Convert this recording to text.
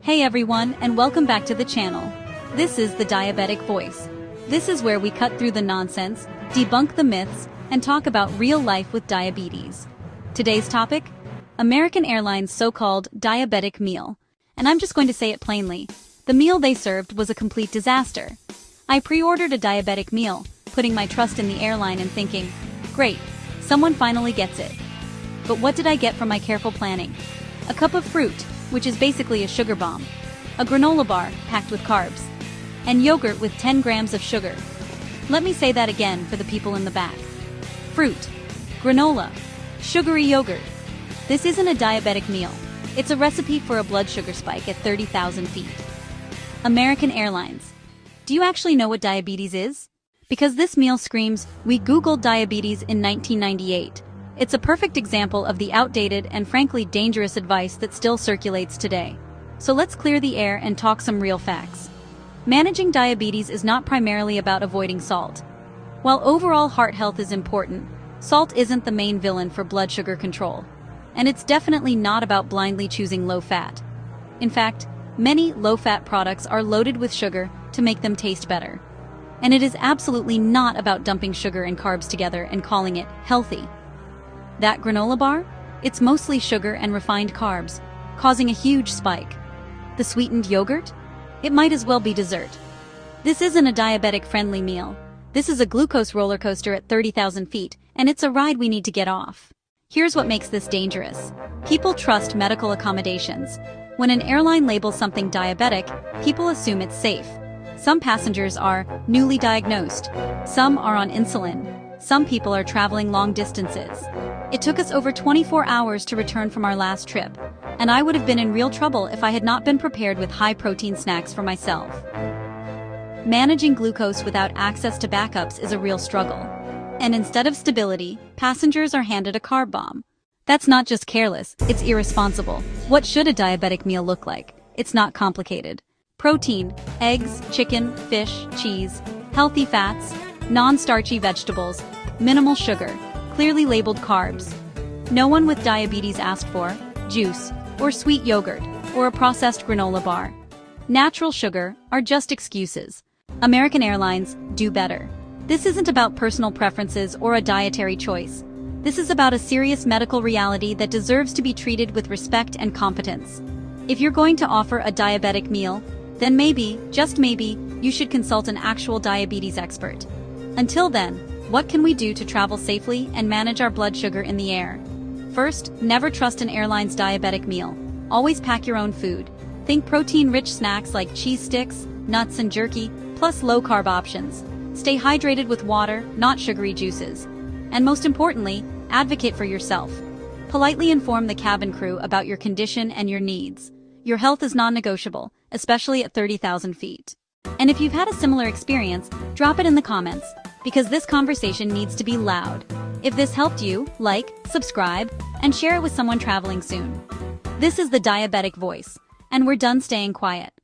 Hey everyone, and welcome back to the channel. This is the Diabetic Voice. This is where we cut through the nonsense, debunk the myths, and talk about real life with diabetes. Today's topic? American Airlines' so-called diabetic meal. And I'm just going to say it plainly. The meal they served was a complete disaster. I pre-ordered a diabetic meal, putting my trust in the airline and thinking, great, someone finally gets it. But what did I get from my careful planning? A cup of fruit, which is basically a sugar bomb, a granola bar packed with carbs, and yogurt with 10 grams of sugar. Let me say that again for the people in the back. Fruit, granola, sugary yogurt. This isn't a diabetic meal. It's a recipe for a blood sugar spike at 30,000 feet. American Airlines. Do you actually know what diabetes is? Because this meal screams, we Googled diabetes in 1998. It's a perfect example of the outdated and frankly dangerous advice that still circulates today. So let's clear the air and talk some real facts. Managing diabetes is not primarily about avoiding salt. While overall heart health is important, salt isn't the main villain for blood sugar control. And it's definitely not about blindly choosing low fat. In fact, many low-fat products are loaded with sugar to make them taste better. And it is absolutely not about dumping sugar and carbs together and calling it healthy. That granola bar? It's mostly sugar and refined carbs, causing a huge spike. The sweetened yogurt? It might as well be dessert. This isn't a diabetic-friendly meal. This is a glucose roller coaster at 30,000 feet, and it's a ride we need to get off. Here's what makes this dangerous. People trust medical accommodations. When an airline labels something diabetic, people assume it's safe. Some passengers are newly diagnosed. Some are on insulin. Some people are traveling long distances. It took us over 24 hours to return from our last trip, and I would have been in real trouble if I had not been prepared with high-protein snacks for myself. Managing glucose without access to backups is a real struggle. And instead of stability, passengers are handed a carb bomb. That's not just careless, it's irresponsible. What should a diabetic meal look like? It's not complicated. Protein, eggs, chicken, fish, cheese, healthy fats, non-starchy vegetables, minimal sugar, clearly labeled carbs. No one with diabetes asked for juice, or sweet yogurt, or a processed granola bar. Natural sugar are just excuses. American Airlines, do better. This isn't about personal preferences or a dietary choice. This is about a serious medical reality that deserves to be treated with respect and competence. If you're going to offer a diabetic meal, then maybe, just maybe, you should consult an actual diabetes expert. Until then, what can we do to travel safely and manage our blood sugar in the air? First, never trust an airline's diabetic meal. Always pack your own food. Think protein-rich snacks like cheese sticks, nuts and jerky, plus low-carb options. Stay hydrated with water, not sugary juices. And most importantly, advocate for yourself. Politely inform the cabin crew about your condition and your needs. Your health is non-negotiable, especially at 30,000 feet. And if you've had a similar experience, drop it in the comments, because this conversation needs to be loud. If this helped you, like, subscribe, and share it with someone traveling soon. This is the Diabetic Voice, and we're done staying quiet.